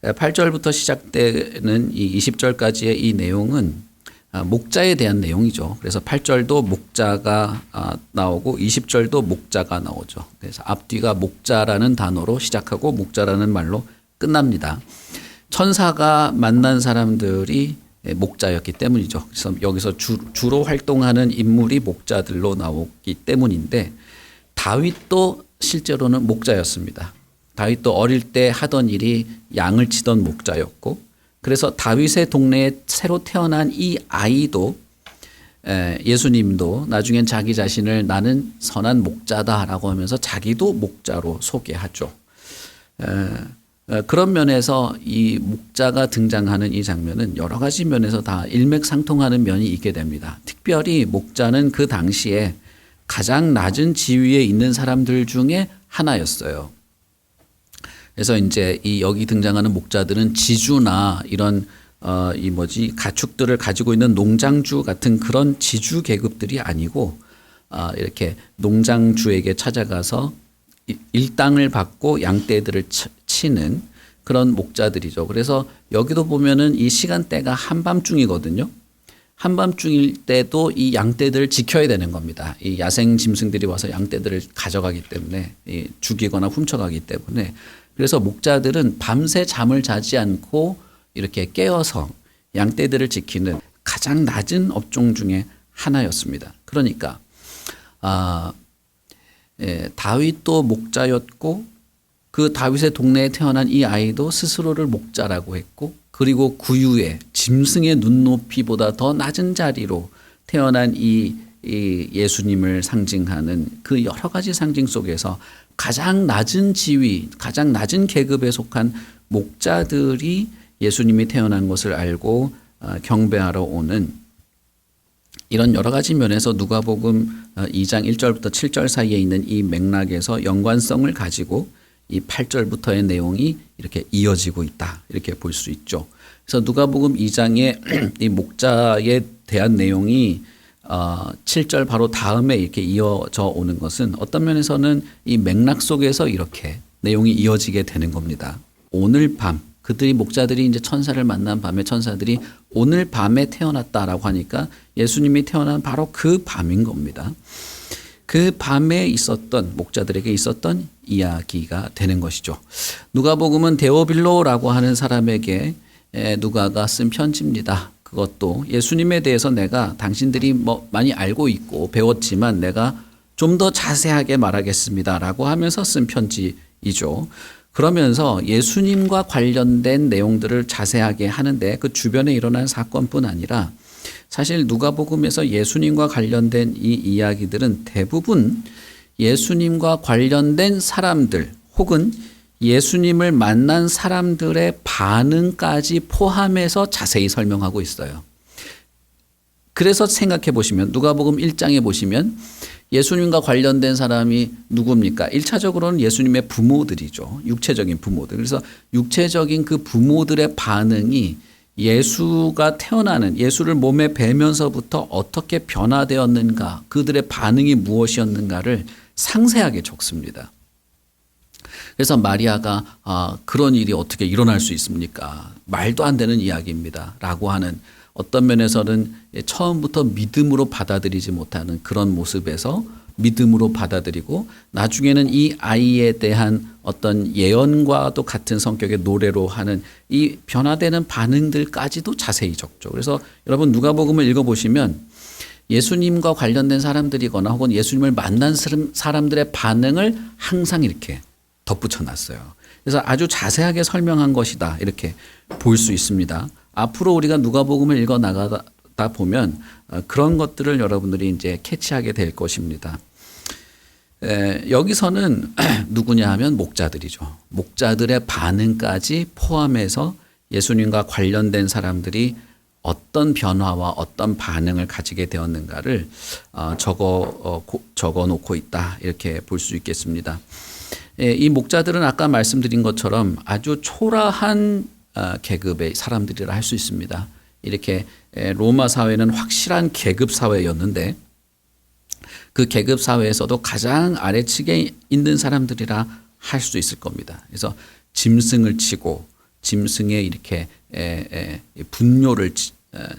8절부터 시작되는 이 20절까지의 이 내용은 목자에 대한 내용이죠. 그래서 8절도 목자가 나오고 20절도 목자가 나오죠. 그래서 앞뒤가 목자라는 단어로 시작하고 목자라는 말로 끝납니다. 천사가 만난 사람들이 목자였기 때문이죠. 그래서 여기서 주로 활동하는 인물이 목자들로 나오기 때문인데 다윗도 실제로는 목자였습니다. 다윗도 어릴 때 하던 일이 양을 치던 목자였고, 그래서 다윗의 동네에 새로 태어난 이 아이도 예수님도 나중엔 자기 자신을 나는 선한 목자다라고 하면서 자기도 목자로 소개하죠. 그런 면에서 이 목자가 등장하는 이 장면은 여러 가지 면에서 다 일맥상통하는 면이 있게 됩니다. 특별히 목자는 그 당시에 가장 낮은 지위에 있는 사람들 중에 하나였어요. 그래서 이제 이 여기 등장하는 목자들은 지주나 이런 가축들을 가지고 있는 농장주 같은 그런 지주 계급들이 아니고 이렇게 농장주에게 찾아가서 일당을 받고 양떼들을 치는 그런 목자들이죠. 그래서 여기도 보면은 이 시간대가 한밤중이거든요. 한밤중일 때도 이 양떼들을 지켜야 되는 겁니다. 이 야생 짐승들이 와서 양떼들을 가져가기 때문에 죽이거나 훔쳐가기 때문에, 그래서 목자들은 밤새 잠을 자지 않고 이렇게 깨어서 양떼들을 지키는 가장 낮은 업종 중에 하나였습니다. 그러니까 다윗도 목자였고 그 다윗의 동네에 태어난 이 아이도 스스로를 목자라고 했고, 그리고 구유의 짐승의 눈높이보다 더 낮은 자리로 태어난 이 예수님을 상징하는 그 여러 가지 상징 속에서 가장 낮은 지위, 가장 낮은 계급에 속한 목자들이 예수님이 태어난 것을 알고 경배하러 오는 이런 여러 가지 면에서 누가복음 2장 1절부터 7절 사이에 있는 이 맥락에서 연관성을 가지고 이 8절부터의 내용이 이렇게 이어지고 있다, 이렇게 볼 수 있죠. 그래서 누가복음 2장의 이 목자에 대한 내용이 7절 바로 다음에 이렇게 이어져 오는 것은 어떤 면에서는 이 맥락 속에서 이렇게 내용이 이어지게 되는 겁니다. 오늘 밤, 그들이 목자들이 이제 천사를 만난 밤에 천사들이 오늘 밤에 태어났다라고 하니까 예수님이 태어난 바로 그 밤인 겁니다. 그 밤에 있었던 목자들에게 있었던 이야기가 되는 것이죠. 누가복음은 데오빌로라고 하는 사람에게 누가가 쓴 편지입니다. 그것도 예수님에 대해서 내가 당신들이 많이 알고 있고 배웠지만 내가 좀 더 자세하게 말하겠습니다라고 하면서 쓴 편지이죠. 그러면서 예수님과 관련된 내용들을 자세하게 하는데 그 주변에 일어난 사건뿐 아니라 사실 누가복음에서 예수님과 관련된 이 이야기들은 대부분 예수님과 관련된 사람들 혹은 예수님을 만난 사람들의 반응까지 포함해서 자세히 설명하고 있어요. 그래서 생각해 보시면 누가복음 1장에 보시면 예수님과 관련된 사람이 누굽니까? 1차적으로는 예수님의 부모들이죠. 육체적인 부모들. 그래서 육체적인 그 부모들의 반응이 예수가 태어나는, 예수를 몸에 뵈면서부터 어떻게 변화되었는가, 그들의 반응이 무엇이었는가를 상세하게 적습니다. 그래서 마리아가 그런 일이 어떻게 일어날 수 있습니까? 말도 안 되는 이야기입니다. 라고 하는, 어떤 면에서는 처음부터 믿음으로 받아들이지 못하는 그런 모습에서 믿음으로 받아들이고, 나중에는 이 아이에 대한 어떤 예언과도 같은 성격의 노래로 하는 이 변화되는 반응들까지도 자세히 적죠. 그래서 여러분 누가복음을 읽어보시면 예수님과 관련된 사람들이거나 혹은 예수님을 만난 사람들의 반응을 항상 이렇게 덧붙여 놨어요. 그래서 아주 자세하게 설명한 것이다, 이렇게 볼 수 있습니다. 앞으로 우리가 누가복음을 읽어 나가다 보면 그런 것들을 여러분들이 이제 캐치하게 될 것입니다. 여기서는 누구냐 하면 목자들이죠. 목자들의 반응까지 포함해서 예수님과 관련된 사람들이 어떤 변화와 어떤 반응을 가지게 되었는가를 적어 놓고 있다, 이렇게 볼 수 있겠습니다. 이 목자들은 아까 말씀드린 것처럼 아주 초라한 계급의 사람들이라 할 수 있습니다. 이렇게 로마 사회는 확실한 계급 사회였는데 그 계급 사회에서도 가장 아래층에 있는 사람들이라 할 수 있을 겁니다. 그래서 짐승을 치고 짐승의 이렇게 분뇨를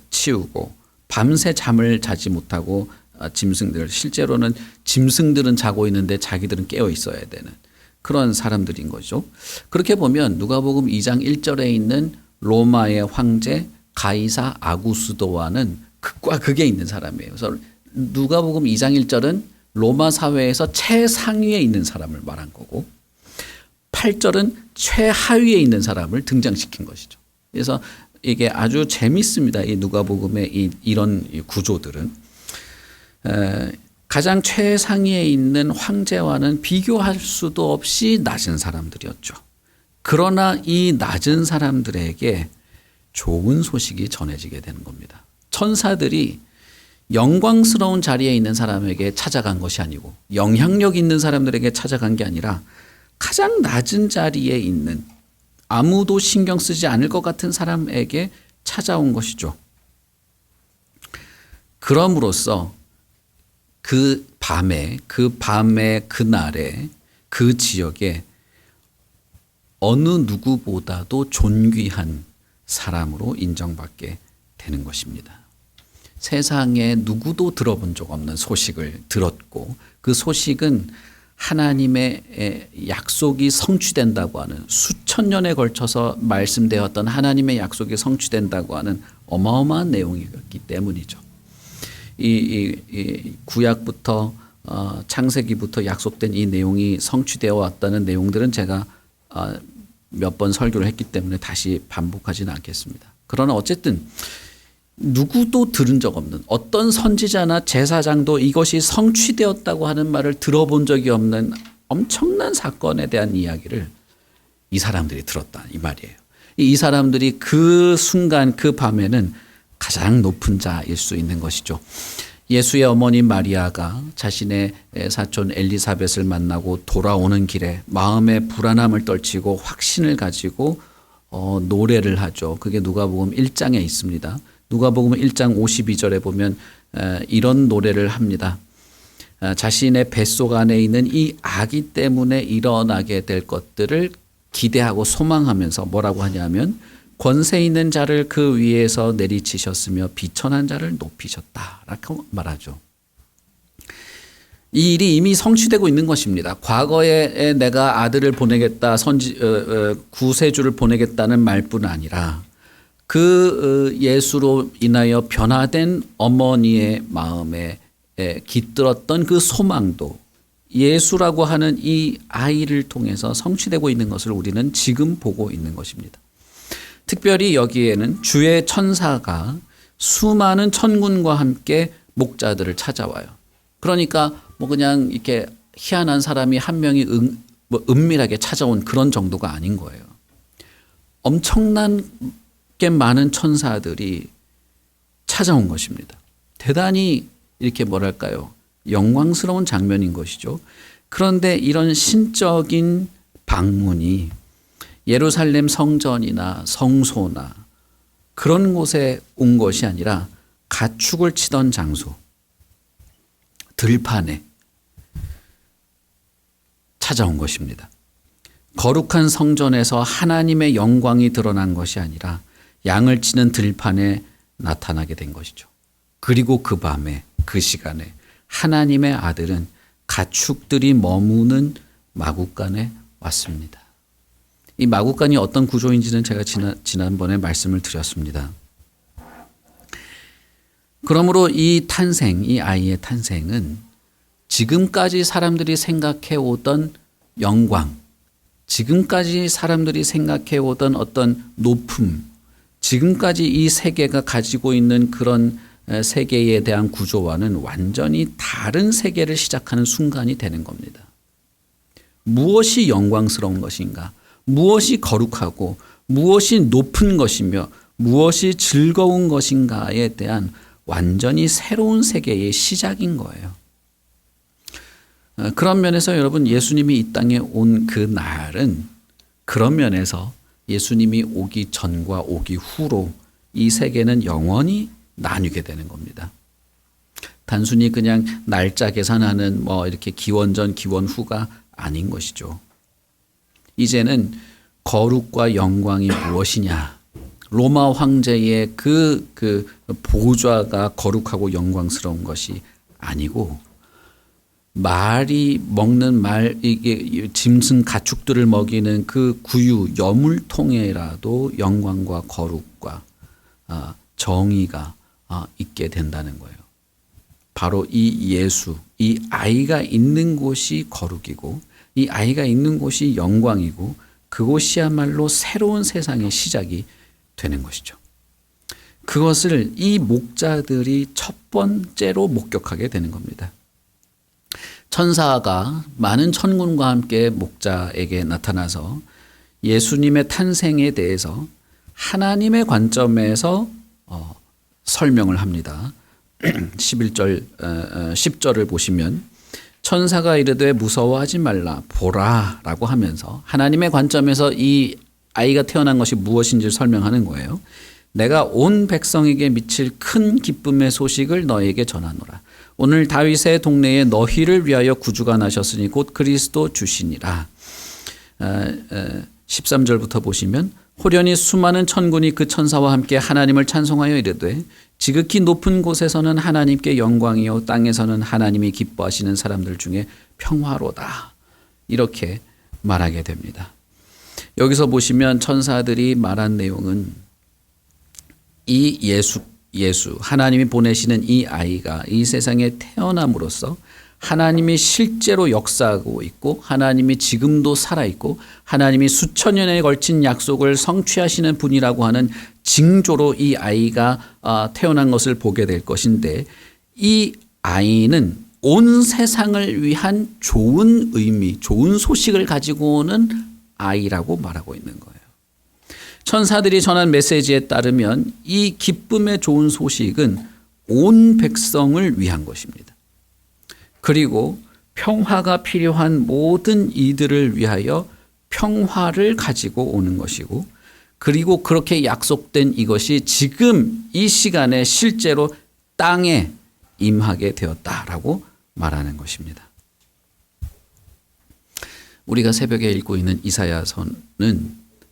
치우고 밤새 잠을 자지 못하고 짐승들, 실제로는 짐승들은 자고 있는데 자기들은 깨어 있어야 되는 그런 사람들인 거죠. 그렇게 보면 누가복음 2장 1절에 있는 로마의 황제 가이사 아구스도와는 극과 극에 있는 사람이에요. 그래서 누가복음 2장 1절은 로마 사회에서 최상위에 있는 사람을 말한 거고 8절은 최하위에 있는 사람을 등장시킨 것이죠. 그래서 이게 아주 재밌습니다. 이 누가복음의 이런 구조들은 가장 최상위에 있는 황제와는 비교할 수도 없이 낮은 사람들이었죠. 그러나 이 낮은 사람들에게 좋은 소식이 전해지게 되는 겁니다. 천사들이 영광스러운 자리에 있는 사람에게 찾아간 것이 아니고 영향력 있는 사람들에게 찾아간 게 아니라 가장 낮은 자리에 있는 아무도 신경 쓰지 않을 것 같은 사람에게 찾아온 것이죠. 그럼으로써 그 밤에 그날에 그 지역에 어느 누구보다도 존귀한 사람으로 인정받게 되는 것입니다. 세상에 누구도 들어본 적 없는 소식을 들었고 그 소식은 하나님의 약속이 성취된다고 하는 수천 년에 걸쳐서 말씀되었던 하나님의 약속이 성취된다고 하는 어마어마한 내용이었기 때문이죠. 이 구약부터 창세기부터 약속된 이 내용이 성취되어 왔다는 내용들은 제가 몇 번 설교를 했기 때문에 다시 반복하지는 않겠습니다. 그러나 어쨌든 누구도 들은 적 없는 어떤 선지자나 제사장도 이것이 성취되었다고 하는 말을 들어본 적이 없는 엄청난 사건에 대한 이야기를 이 사람들이 들었다 이 말이에요. 이 사람들이 그 순간 그 밤에는 가장 높은 자일 수 있는 것이죠. 예수의 어머니 마리아가 자신의 사촌 엘리사벳을 만나고 돌아오는 길에 마음의 불안함을 떨치고 확신을 가지고 노래를 하죠. 그게 누가복음 1장에 있습니다. 누가복음 1장 52절에 보면 이런 노래를 합니다. 자신의 뱃속 안에 있는 이 아기 때문에 일어나게 될 것들을 기대하고 소망하면서 뭐라고 하냐면 권세 있는 자를 그 위에서 내리치셨으며 비천한 자를 높이셨다라고 말하죠. 이 일이 이미 성취되고 있는 것입니다. 과거에 내가 아들을 보내겠다, 구세주를 보내겠다는 말뿐 아니라 그 예수로 인하여 변화된 어머니의 마음에 깃들었던 그 소망도 예수라고 하는 이 아이를 통해서 성취되고 있는 것을 우리는 지금 보고 있는 것입니다. 특별히 여기에는 주의 천사가 수많은 천군과 함께 목자들을 찾아와요. 그러니까 뭐 그냥 이렇게 희한한 사람이 한 명이 은밀하게 찾아온 그런 정도가 아닌 거예요. 엄청나게 많은 천사들이 찾아온 것입니다. 대단히 이렇게 뭐랄까요? 영광스러운 장면인 것이죠. 그런데 이런 신적인 방문이 예루살렘 성전이나 성소나 그런 곳에 온 것이 아니라 가축을 치던 장소, 들판에 찾아온 것입니다. 거룩한 성전에서 하나님의 영광이 드러난 것이 아니라 양을 치는 들판에 나타나게 된 것이죠. 그리고 그 밤에 그 시간에 하나님의 아들은 가축들이 머무는 마구간에 왔습니다. 이 마구간이 어떤 구조인지는 제가 지난번에 말씀을 드렸습니다. 그러므로 이 아이의 탄생은 지금까지 사람들이 생각해 오던 영광, 지금까지 사람들이 생각해 오던 어떤 높음, 지금까지 이 세계가 가지고 있는 그런 세계에 대한 구조와는 완전히 다른 세계를 시작하는 순간이 되는 겁니다. 무엇이 영광스러운 것인가? 무엇이 거룩하고 무엇이 높은 것이며 무엇이 즐거운 것인가에 대한 완전히 새로운 세계의 시작인 거예요. 그런 면에서 여러분 예수님이 이 땅에 온 그 날은 그런 면에서 예수님이 오기 전과 오기 후로 이 세계는 영원히 나뉘게 되는 겁니다. 단순히 그냥 날짜 계산하는 뭐 이렇게 기원 전 기원 후가 아닌 것이죠. 이제는 거룩과 영광이 무엇이냐? 로마 황제의 그 보좌가 거룩하고 영광스러운 것이 아니고 말이 먹는 이게 짐승 가축들을 먹이는 그 구유 여물통에라도 영광과 거룩과 정의가 있게 된다는 거예요. 바로 이 예수, 이 아이가 있는 곳이 거룩이고 이 아이가 있는 곳이 영광이고 그곳이야말로 새로운 세상의 시작이 되는 것이죠. 그것을 이 목자들이 첫 번째로 목격하게 되는 겁니다. 천사가 많은 천군과 함께 목자에게 나타나서 예수님의 탄생에 대해서 하나님의 관점에서 설명을 합니다. 10절을 보시면 천사가 이르되 무서워하지 말라 보라 라고 하면서 하나님의 관점에서 이 아이가 태어난 것이 무엇인지를 설명하는 거예요. 내가 온 백성에게 미칠 큰 기쁨의 소식을 너에게 전하노라. 오늘 다윗의 동네에 너희를 위하여 구주가 나셨으니 곧 그리스도 주시니라. 13절부터 보시면 호련히 수많은 천군이 그 천사와 함께 하나님을 찬송하여 이르되 지극히 높은 곳에서는 하나님께 영광이요 땅에서는 하나님이 기뻐하시는 사람들 중에 평화로다. 이렇게 말하게 됩니다. 여기서 보시면 천사들이 말한 내용은 이 예수 하나님이 보내시는 이 아이가 이 세상에 태어남으로써 하나님이 실제로 역사하고 있고 하나님이 지금도 살아있고 하나님이 수천 년에 걸친 약속을 성취하시는 분이라고 하는 징조로 이 아이가 태어난 것을 보게 될 것인데 이 아이는 온 세상을 위한 좋은 의미, 좋은 소식을 가지고 오는 아이라고 말하고 있는 거예요. 천사들이 전한 메시지에 따르면 이 기쁨의 좋은 소식은 온 백성을 위한 것입니다. 그리고 평화가 필요한 모든 이들을 위하여 평화를 가지고 오는 것이고 그리고 그렇게 약속된 이것이 지금 이 시간에 실제로 땅에 임하게 되었다라고 말하는 것입니다. 우리가 새벽에 읽고 있는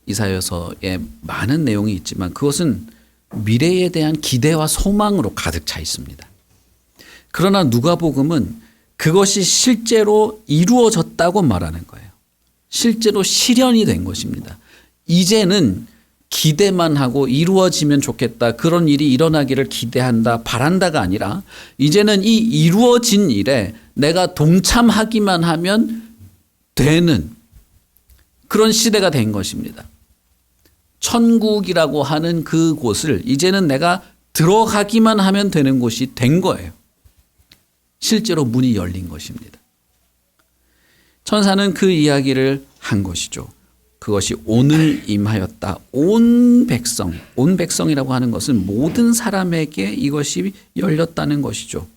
이사야서에 많은 내용이 있지만 그것은 미래에 대한 기대와 소망으로 가득 차 있습니다. 그러나 누가복음은 그것이 실제로 이루어졌다고 말하는 거예요. 실제로 실현이 된 것입니다. 이제는 기대만 하고 이루어지면 좋겠다. 그런 일이 일어나기를 기대한다, 바란다가 아니라 이제는 이 이루어진 일에 내가 동참하기만 하면 되는 그런 시대가 된 것입니다. 천국이라고 하는 그곳을 이제는 내가 들어가기만 하면 되는 곳이 된 거예요. 실제로 문이 열린 것입니다. 천사는 그 이야기를 한 것이죠. 그것이 오늘 임하였다. 온 백성이라고 하는 것은 모든 사람에게 이것이 열렸다는 것이죠.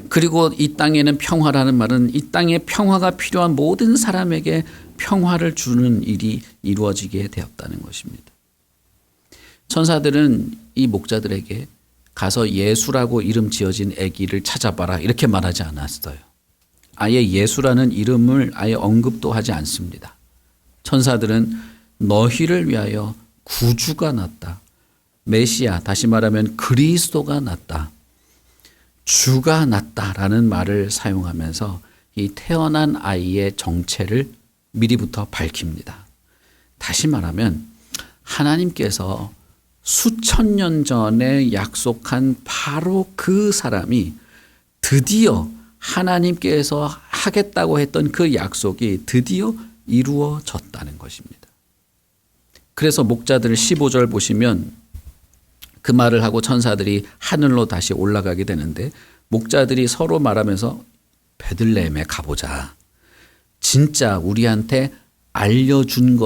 그리고 이 땅에는 평화라는 말은 이 땅에 평화가 필요한 모든 사람에게 평화를 주는 일이 이루어지게 되었다는 것입니다. 천사들은 이 목자들에게 가서 예수라고 이름 지어진 아기를 찾아봐라 이렇게 말하지 않았어요. 아예 예수라는 이름을 아예 언급도 하지 않습니다. 천사들은 너희를 위하여 구주가 났다. 메시아, 다시 말하면 그리스도가 났다. 주가 났다라는 말을 사용하면서 이 태어난 아이의 정체를 미리부터 밝힙니다. 다시 말하면 하나님께서 수천 년 전에 약속한 바로 그 사람이 드디어 하나님께서 하겠다고 했던 그 약속이 드디어 이루어졌다는 것입니다. 그래서 목자들 15절 보시면 그 말을 하고 천사들이 하늘로 다시 올라가게 되는데 목자들이 서로 말하면서 베들레헴에 가보자. 진짜 우리한테 알려주었던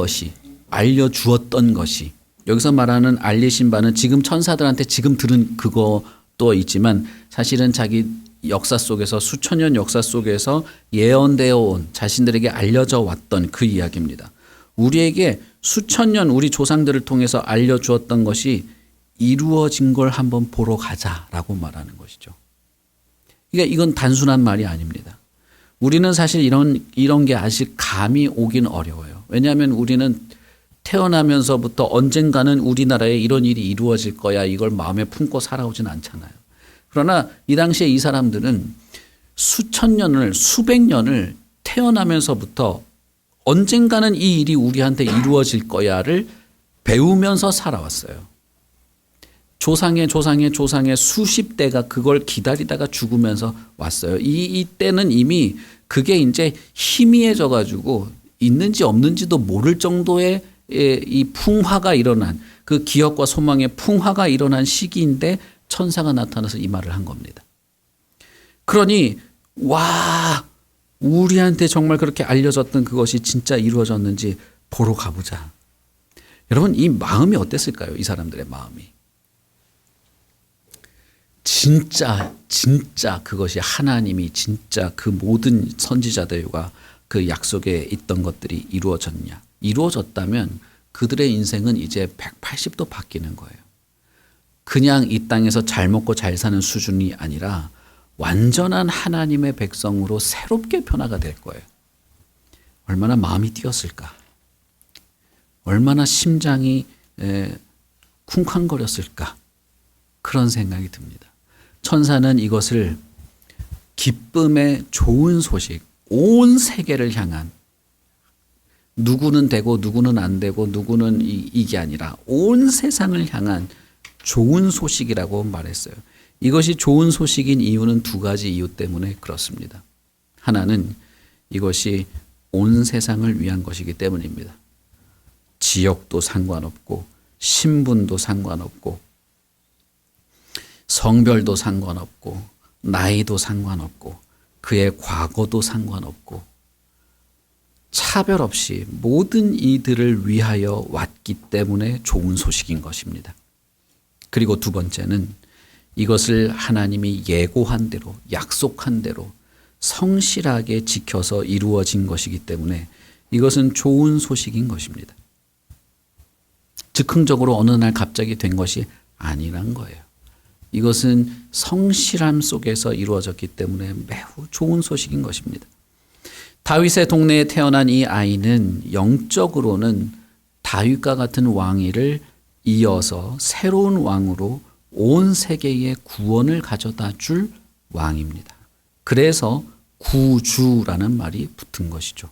것이 여기서 말하는 알리신 바는 지금 천사들한테 지금 들은 그것도 있지만 사실은 자기 역사 속에서 수천 년 역사 속에서 예언되어 온 자신들에게 알려져 왔던 그 이야기입니다. 우리에게 수천 년 우리 조상들을 통해서 알려주었던 것이 이루어진 걸 한번 보러 가자라고 말하는 것이죠. 그러니까 이건 단순한 말이 아닙니다. 우리는 사실 이런 게 아직 감이 오긴 어려워요. 왜냐하면 우리는 태어나면서부터 언젠가는 우리나라에 이런 일이 이루어질 거야 이걸 마음에 품고 살아오진 않잖아요. 그러나 이 당시에 이 사람들은 수천 년을 수백 년을 태어나면서부터 언젠가는 이 일이 우리한테 이루어질 거야를 배우면서 살아왔어요. 조상의 수십 대가 그걸 기다리다가 죽으면서 왔어요. 이때는 이미 그게 이제 희미해져 가지고 있는지 없는지도 모를 정도의 이 풍화가 일어난, 그 기억과 소망의 풍화가 일어난 시기인데 천사가 나타나서 이 말을 한 겁니다. 그러니 와, 우리한테 정말 그렇게 알려졌던 그것이 진짜 이루어졌는지 보러 가보자. 여러분, 이 마음이 어땠을까요? 이 사람들의 마음이. 진짜 그것이 하나님이 진짜 그 모든 선지자들과 그 약속에 있던 것들이 이루어졌냐. 이루어졌다면 그들의 인생은 이제 180도 바뀌는 거예요. 그냥 이 땅에서 잘 먹고 잘 사는 수준이 아니라 완전한 하나님의 백성으로 새롭게 변화가 될 거예요. 얼마나 마음이 뛰었을까. 얼마나 심장이 쿵쾅거렸을까. 그런 생각이 듭니다. 천사는 이것을 기쁨의 좋은 소식, 온 세계를 향한, 누구는 되고 누구는 안 되고 누구는 이게 아니라 온 세상을 향한 좋은 소식이라고 말했어요. 이것이 좋은 소식인 이유는 두 가지 이유 때문에 그렇습니다. 하나는 이것이 온 세상을 위한 것이기 때문입니다. 지역도 상관없고 신분도 상관없고 성별도 상관없고 나이도 상관없고 그의 과거도 상관없고 차별 없이 모든 이들을 위하여 왔기 때문에 좋은 소식인 것입니다. 그리고 두 번째는 이것을 하나님이 예고한 대로, 약속한 대로 성실하게 지켜서 이루어진 것이기 때문에 이것은 좋은 소식인 것입니다. 즉흥적으로 어느 날 갑자기 된 것이 아니란 거예요. 이것은 성실함 속에서 이루어졌기 때문에 매우 좋은 소식인 것입니다. 다윗의 동네에 태어난 이 아이는 영적으로는 다윗과 같은 왕위를 이어서 새로운 왕으로 온 세계에 구원을 가져다 줄 왕입니다. 그래서 구주라는 말이 붙은 것이죠.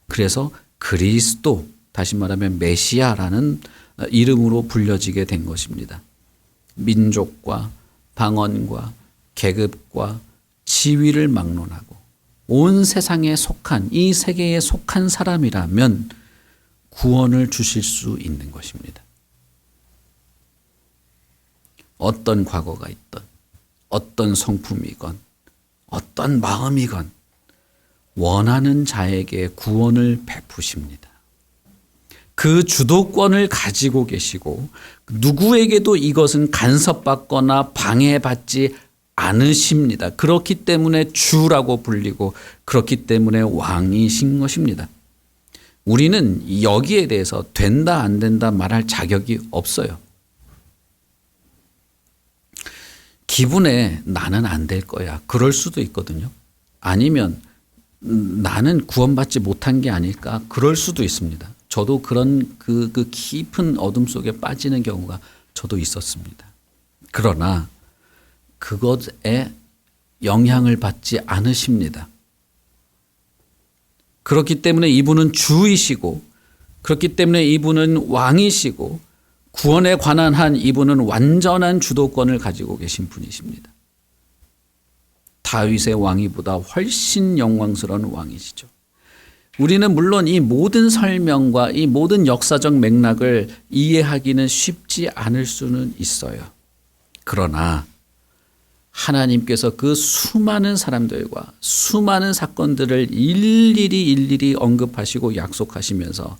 그래서 그리스도, 다시 말하면 메시아라는 이름으로 불려지게 된 것입니다. 민족과 방언과 계급과 지위를 막론하고 온 세상에 속한, 이 세계에 속한 사람이라면 구원을 주실 수 있는 것입니다. 어떤 과거가 있건 어떤 성품이건 어떤 마음이건 원하는 자에게 구원을 베푸십니다. 그 주도권을 가지고 계시고 누구에게도 이것은 간섭받거나 방해받지 않으십니다. 그렇기 때문에 주라고 불리고 그렇기 때문에 왕이신 것입니다. 우리는 여기에 대해서 된다 안 된다 말할 자격이 없어요. 기분에 나는 안 될 거야. 그럴 수도 있거든요. 아니면 나는 구원받지 못한 게 아닐까. 그럴 수도 있습니다. 저도 그런 그 깊은 어둠 속에 빠지는 경우가 저도 있었습니다. 그러나 그것에 영향을 받지 않으십니다. 그렇기 때문에 이분은 주이시고 그렇기 때문에 이분은 왕이시고 구원에 관한 한 이분은 완전한 주도권을 가지고 계신 분이십니다. 다윗의 왕위보다 훨씬 영광스러운 왕이시죠. 우리는 물론 이 모든 설명과 이 모든 역사적 맥락을 이해하기는 쉽지 않을 수는 있어요. 그러나 하나님께서 그 수많은 사람들과 수많은 사건들을 일일이 언급하시고 약속하시면서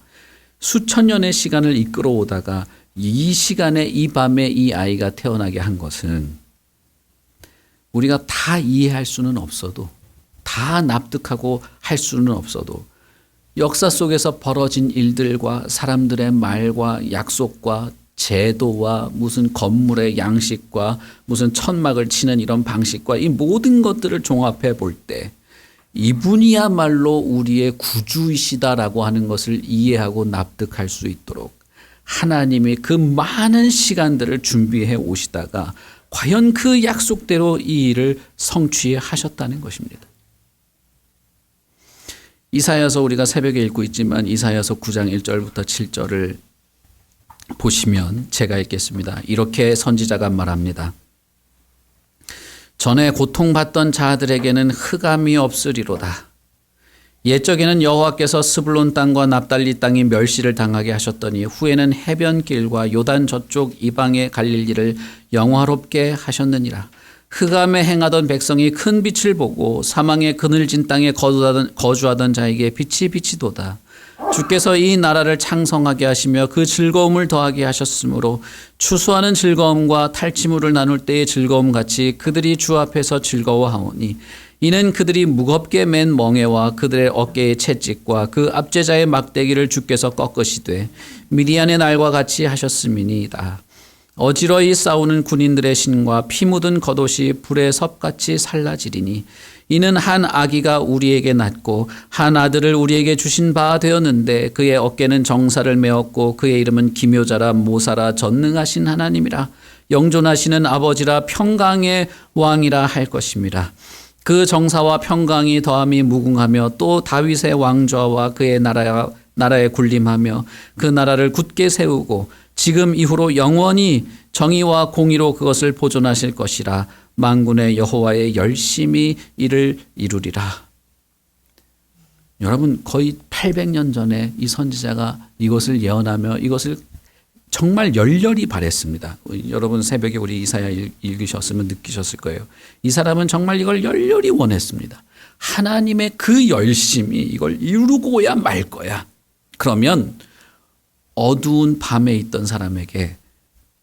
수천 년의 시간을 이끌어오다가 이 시간에 이 밤에 이 아이가 태어나게 한 것은 우리가 다 이해할 수는 없어도 다 납득하고 할 수는 없어도 역사 속에서 벌어진 일들과 사람들의 말과 약속과 제도와 무슨 건물의 양식과 무슨 천막을 치는 이런 방식과 이 모든 것들을 종합해 볼 때 이분이야말로 우리의 구주이시다라고 하는 것을 이해하고 납득할 수 있도록 하나님이 그 많은 시간들을 준비해 오시다가 과연 그 약속대로 이 일을 성취하셨다는 것입니다. 이사야서 우리가 새벽에 읽고 있지만 이사야서 9장 1절부터 7절을 보시면 제가 읽겠습니다. 이렇게 선지자가 말합니다. 전에 고통받던 자들에게는 흑암이 없으리로다. 옛적에는 여호와께서 스불론 땅과 납달리 땅이 멸시를 당하게 하셨더니 후에는 해변길과 요단 저쪽 이방에 갈릴 일을 영화롭게 하셨느니라. 흑암에 행하던 백성이 큰 빛을 보고 사망의 그늘진 땅에 거주하던 자에게 빛이 비치도다. 주께서 이 나라를 창성하게 하시며 그 즐거움을 더하게 하셨으므로 추수하는 즐거움과 탈취물을 나눌 때의 즐거움 같이 그들이 주 앞에서 즐거워하오니 이는 그들이 무겁게 맨 멍에와 그들의 어깨의 채찍과 그 압제자의 막대기를 주께서 꺾으시되 미디안의 날과 같이 하셨음이니이다. 어지러이 싸우는 군인들의 신과 피 묻은 겉옷이 불의 섭같이 살라지리니 이는 한 아기가 우리에게 낳고 한 아들을 우리에게 주신 바 되었는데 그의 어깨는 정사를 메었고 그의 이름은 기묘자라 모사라 전능하신 하나님이라 영존하시는 아버지라 평강의 왕이라 할 것임이라. 그 정사와 평강이 더함이 무궁하며 또 다윗의 왕좌와 그의 나라에 군림하며 그 나라를 굳게 세우고 지금 이후로 영원히 정의와 공의로 그것을 보존하실 것이라. 만군의 여호와의 열심히 이를 이루리라. 여러분 거의 800년 전에 이 선지자가 이것을 예언하며 이것을 정말 열렬히 바랬습니다. 여러분 새벽에 우리 이사야 읽으셨으면 느끼셨을 거예요. 이 사람은 정말 이걸 열렬히 원했습니다. 하나님의 그 열심이 이걸 이루고야 말 거야. 그러면 어두운 밤에 있던 사람에게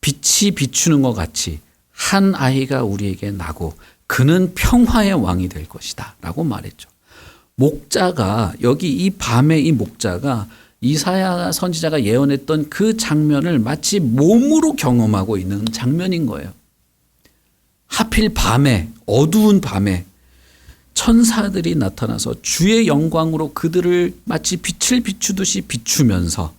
빛이 비추는 것 같이 한 아이가 우리에게 나고 그는 평화의 왕이 될 것이다 라고 말했죠. 목자가 여기 이 밤에 이 목자가 이사야 선지자가 예언했던 그 장면을 마치 몸으로 경험하고 있는 장면인 거예요. 하필 밤에 어두운 밤에 천사들이 나타나서 주의 영광으로 그들을 마치 빛을 비추듯이 비추면서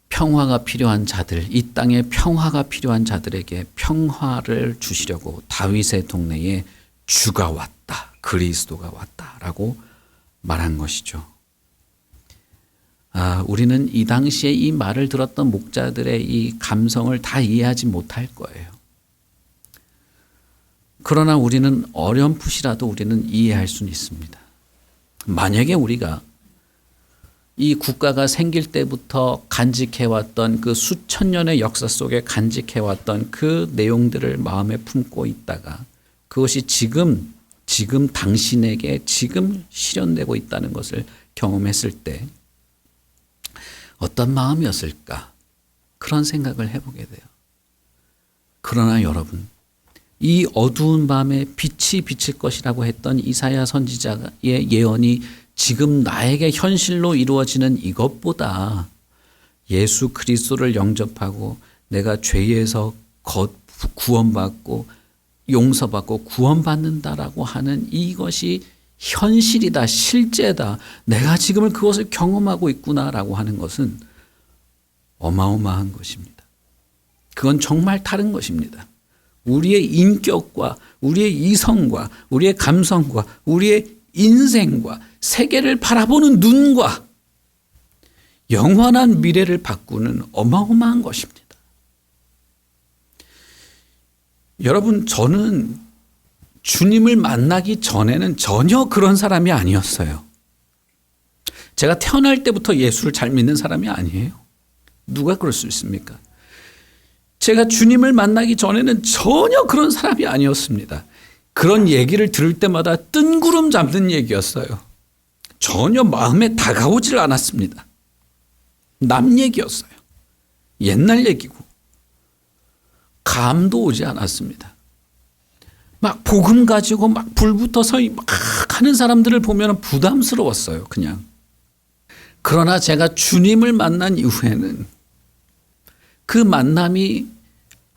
평화가 필요한 자들, 이 땅에 평화가 필요한 자들에게 평화를 주시려고 다윗의 동네에 주가 왔다, 그리스도가 왔다라고 말한 것이죠. 우리는 이 당시에 이 말을 들었던 목자들의 이 감성을 다 이해하지 못할 거예요. 그러나 우리는 어렴풋이라도 우리는 이해할 수는 있습니다. 만약에 우리가 이 국가가 생길 때부터 간직해왔던 그 수천 년의 역사 속에 간직해왔던 그 내용들을 마음에 품고 있다가 그것이 지금 당신에게 지금 실현되고 있다는 것을 경험했을 때 어떤 마음이었을까? 그런 생각을 해보게 돼요. 그러나 여러분, 이 어두운 밤에 빛이 비칠 것이라고 했던 이사야 선지자의 예언이 지금 나에게 현실로 이루어지는 이것보다 예수 그리스도를 영접하고 내가 죄에서 구원받고 용서받고 구원받는다라고 하는 이것이 현실이다, 실제다, 내가 지금 그것을 경험하고 있구나라고 하는 것은 어마어마한 것입니다. 그건 정말 다른 것입니다. 우리의 인격과 우리의 이성과 우리의 감성과 우리의 인생과 세계를 바라보는 눈과 영원한 미래를 바꾸는 어마어마한 것입니다. 여러분, 저는 주님을 만나기 전에는 전혀 그런 사람이 아니었어요. 제가 태어날 때부터 예수를 잘 믿는 사람이 아니에요. 누가 그럴 수 있습니까? 제가 주님을 만나기 전에는 전혀 그런 사람이 아니었습니다. 그런 얘기를 들을 때마다 뜬구름 잡는 얘기였어요. 전혀 마음에 다가오질 않았습니다. 남 얘기였어요. 옛날 얘기고. 감도 오지 않았습니다. 막 복음 가지고 막 불붙어서 막 하는 사람들을 보면 부담스러웠어요, 그냥. 그러나 제가 주님을 만난 이후에는 그 만남이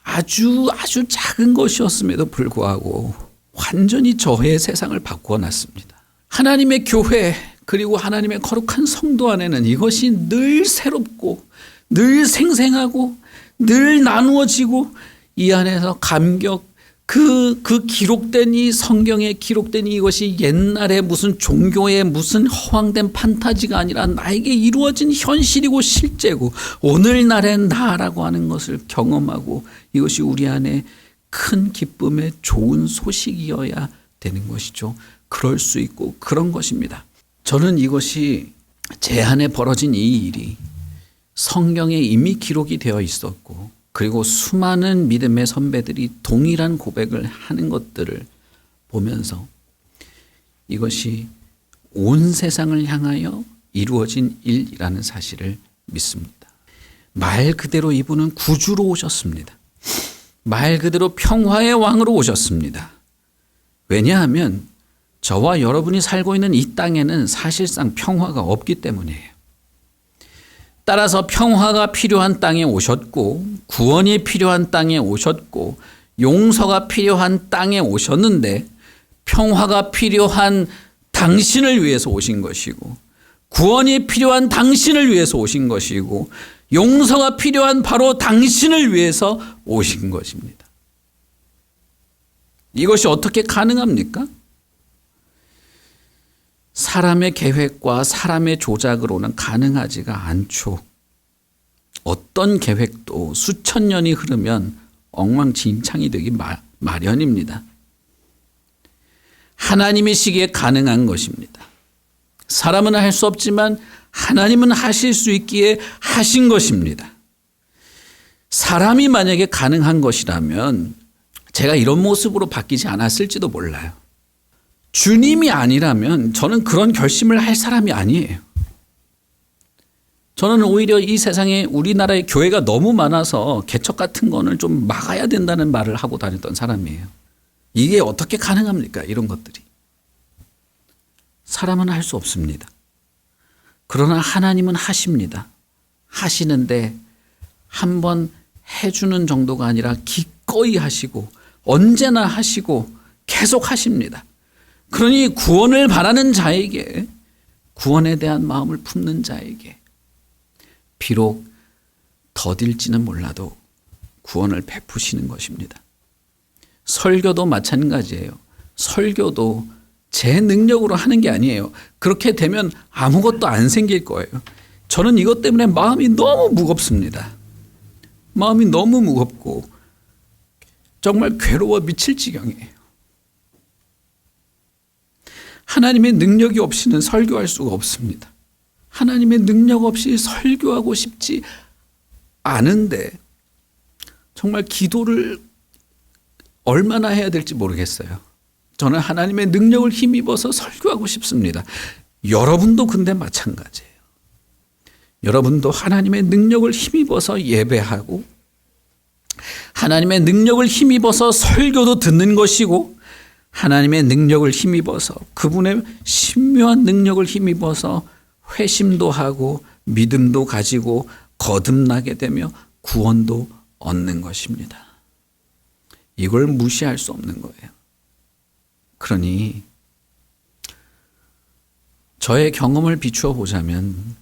아주 작은 것이었음에도 불구하고 완전히 저의 세상을 바꾸어 놨습니다. 하나님의 교회 그리고 하나님의 거룩한 성도 안에는 이것이 늘 새롭고 늘 생생하고 늘 나누어지고 이 안에서 감격 그 기록된 이 성경에 기록된 이것이 옛날에 무슨 종교의 무슨 허황된 판타지가 아니라 나에게 이루어진 현실이고 실제고 오늘날의 나라고 하는 것을 경험하고 이것이 우리 안에 큰 기쁨의 좋은 소식이어야 되는 것이죠. 그럴 수 있고 그런 것입니다. 저는 이것이 제 안에 벌어진 이 일이 성경에 이미 기록이 되어 있었고 그리고 수많은 믿음의 선배들이 동일한 고백을 하는 것들을 보면서 이것이 온 세상을 향하여 이루어진 일이라는 사실을 믿습니다. 말 그대로 이분은 구주로 오셨습니다. 말 그대로 평화의 왕으로 오셨습니다. 왜냐하면 저와 여러분이 살고 있는 이 땅에는 사실상 평화가 없기 때문이에요. 따라서 평화가 필요한 땅에 오셨고 구원이 필요한 땅에 오셨고 용서가 필요한 땅에 오셨는데 평화가 필요한 당신을 위해서 오신 것이고 구원이 필요한 당신을 위해서 오신 것이고 용서가 필요한 바로 당신을 위해서 오신 것입니다. 이것이 어떻게 가능합니까? 사람의 계획과 사람의 조작으로는 가능하지가 않죠. 어떤 계획도 수천 년이 흐르면 엉망진창이 되기 마련입니다. 하나님이시기에 가능한 것입니다. 사람은 할 수 없지만 하나님은 하실 수 있기에 하신 것입니다. 사람이 만약에 가능한 것이라면 제가 이런 모습으로 바뀌지 않았을지도 몰라요. 주님이 아니라면 저는 그런 결심을 할 사람이 아니에요. 저는 오히려 이 세상에 우리나라의 교회가 너무 많아서 개척 같은 거는 좀 막아야 된다는 말을 하고 다녔던 사람이에요. 이게 어떻게 가능합니까? 이런 것들이. 사람은 할 수 없습니다. 그러나 하나님은 하십니다. 하시는데 한번 해주는 정도가 아니라 기꺼이 하시고 언제나 하시고 계속 하십니다. 그러니 구원을 바라는 자에게 구원에 대한 마음을 품는 자에게 비록 더딜지는 몰라도 구원을 베푸시는 것입니다. 설교도 마찬가지예요. 설교도 제 능력으로 하는 게 아니에요. 그렇게 되면 아무것도 안 생길 거예요. 저는 이것 때문에 마음이 너무 무겁습니다. 마음이 너무 무겁고 정말 괴로워 미칠 지경이에요. 하나님의 능력이 없이는 설교할 수가 없습니다. 하나님의 능력 없이 설교하고 싶지 않은데 정말 기도를 얼마나 해야 될지 모르겠어요. 저는 하나님의 능력을 힘입어서 설교하고 싶습니다. 여러분도 근데 마찬가지예요. 여러분도 하나님의 능력을 힘입어서 예배하고 하나님의 능력을 힘입어서 설교도 듣는 것이고 하나님의 능력을 힘입어서 그분의 신묘한 능력을 힘입어서 회심도 하고 믿음도 가지고 거듭나게 되며 구원도 얻는 것입니다. 이걸 무시할 수 없는 거예요. 그러니 저의 경험을 비추어 보자면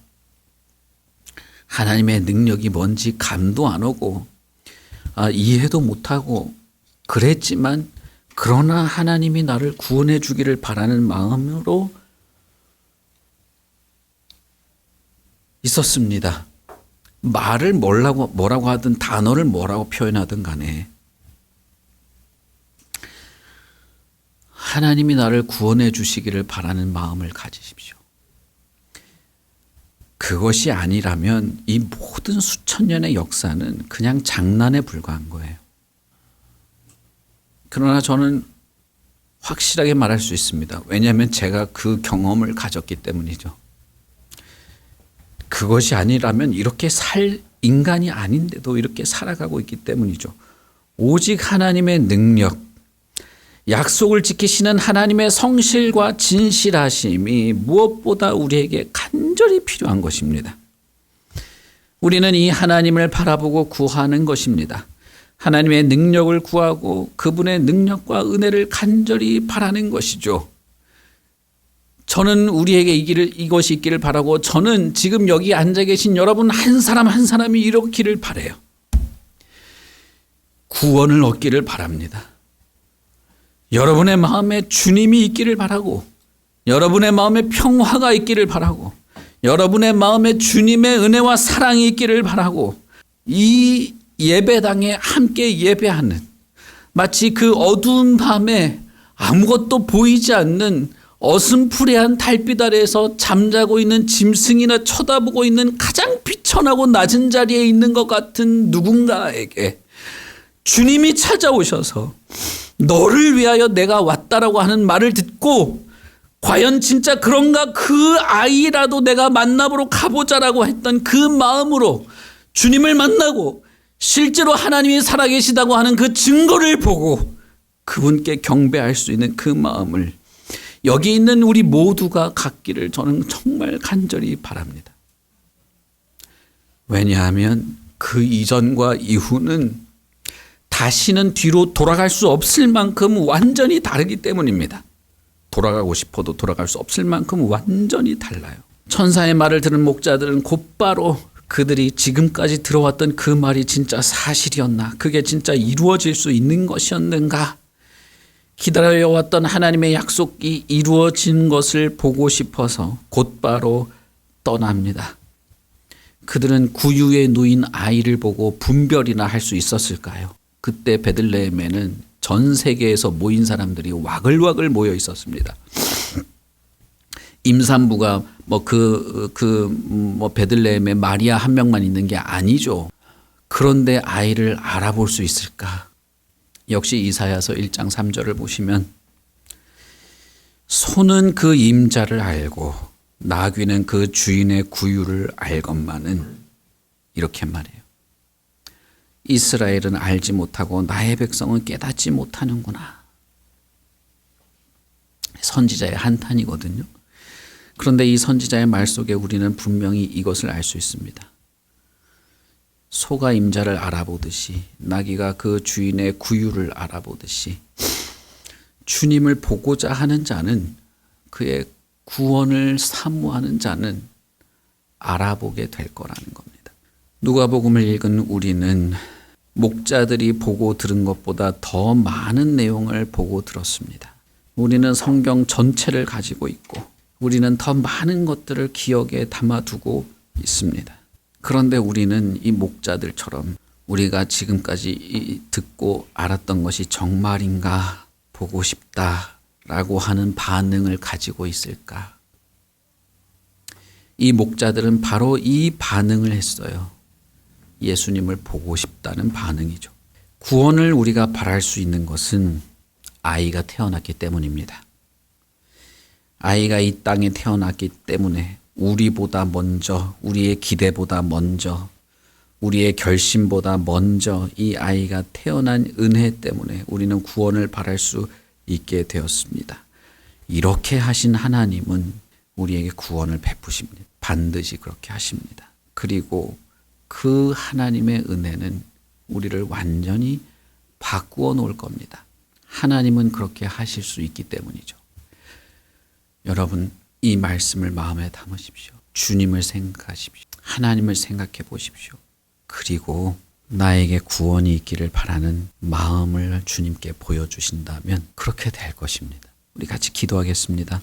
하나님의 능력이 뭔지 감도 안 오고 이해도 못하고 그랬지만 그러나 하나님이 나를 구원해 주기를 바라는 마음으로 있었습니다. 말을 뭐라고 하든 단어를 뭐라고 표현하든 간에 하나님이 나를 구원해 주시기를 바라는 마음을 가지십시오. 그것이 아니라면 이 모든 수천 년의 역사는 그냥 장난에 불과한 거예요. 그러나 저는 확실하게 말할 수 있습니다. 왜냐하면 제가 그 경험을 가졌기 때문이죠. 그것이 아니라면 이렇게 살 인간이 아닌데도 이렇게 살아가고 있기 때문이죠. 오직 하나님의 능력, 약속을 지키시는 하나님의 성실과 진실하심이 무엇보다 우리에게 간절히 필요한 것입니다. 우리는 이 하나님을 바라보고 구하는 것입니다. 하나님의 능력을 구하고 그분의 능력과 은혜를 간절히 바라는 것이죠. 저는 우리에게 이것이 있기를 바라고, 저는 지금 여기 앉아 계신 여러분 한 사람 한 사람이 이렇기를 바라요. 구원을 얻기를 바랍니다. 여러분의 마음에 주님이 있기를 바라고, 여러분의 마음에 평화가 있기를 바라고, 여러분의 마음에 주님의 은혜와 사랑이 있기를 바라고, 이 예배당에 함께 예배하는, 마치 그 어두운 밤에 아무것도 보이지 않는 어슴푸레한 달빛 아래에서 잠자고 있는 짐승이나 쳐다보고 있는 가장 비천하고 낮은 자리에 있는 것 같은 누군가에게 주님이 찾아오셔서 너를 위하여 내가 왔다라고 하는 말을 듣고, 과연 진짜 그런가, 그 아이라도 내가 만나보러 가보자라고 했던 그 마음으로 주님을 만나고 실제로 하나님이 살아계시다고 하는 그 증거를 보고 그분께 경배할 수 있는 그 마음을 여기 있는 우리 모두가 갖기를 저는 정말 간절히 바랍니다. 왜냐하면 그 이전과 이후는 다시는 뒤로 돌아갈 수 없을 만큼 완전히 다르기 때문입니다. 돌아가고 싶어도 돌아갈 수 없을 만큼 완전히 달라요. 천사의 말을 들은 목자들은 곧바로 그들이 지금까지 들어왔던 그 말이 진짜 사실이었나, 그게 진짜 이루어질 수 있는 것이었는가, 기다려왔던 하나님의 약속이 이루어진 것을 보고 싶어서 곧바로 떠납니다. 그들은 구유에 누인 아이를 보고 분별이나 할 수 있었을까요? 그때 베들레헴에는 전 세계에서 모인 사람들이 와글와글 모여 있었습니다. 임산부가 베들레헴에 마리아 한 명만 있는 게 아니죠. 그런데 아이를 알아볼 수 있을까? 역시 이사야서 1장 3절을 보시면, 소는 그 임자를 알고 나귀는 그 주인의 구유를 알건만은, 이렇게 말해요. 이스라엘은 알지 못하고 나의 백성은 깨닫지 못하는구나. 선지자의 한탄이거든요. 그런데 이 선지자의 말 속에 우리는 분명히 이것을 알 수 있습니다. 소가 임자를 알아보듯이, 나귀가 그 주인의 구유를 알아보듯이, 주님을 보고자 하는 자는, 그의 구원을 사모하는 자는 알아보게 될 거라는 겁니다. 누가복음을 읽은 우리는 목자들이 보고 들은 것보다 더 많은 내용을 보고 들었습니다. 우리는 성경 전체를 가지고 있고, 우리는 더 많은 것들을 기억에 담아두고 있습니다. 그런데 우리는 이 목자들처럼 우리가 지금까지 듣고 알았던 것이 정말인가, 보고 싶다라고 하는 반응을 가지고 있을까? 이 목자들은 바로 이 반응을 했어요. 예수님을 보고 싶다는 반응이죠. 구원을 우리가 바랄 수 있는 것은 아이가 태어났기 때문입니다. 아이가 이 땅에 태어났기 때문에 우리보다 먼저, 우리의 기대보다 먼저, 우리의 결심보다 먼저 이 아이가 태어난 은혜 때문에 우리는 구원을 바랄 수 있게 되었습니다. 이렇게 하신 하나님은 우리에게 구원을 베푸십니다. 반드시 그렇게 하십니다. 그리고 그 하나님의 은혜는 우리를 완전히 바꾸어 놓을 겁니다. 하나님은 그렇게 하실 수 있기 때문이죠. 여러분, 이 말씀을 마음에 담으십시오. 주님을 생각하십시오. 하나님을 생각해 보십시오. 그리고 나에게 구원이 있기를 바라는 마음을 주님께 보여주신다면 그렇게 될 것입니다. 우리 같이 기도하겠습니다.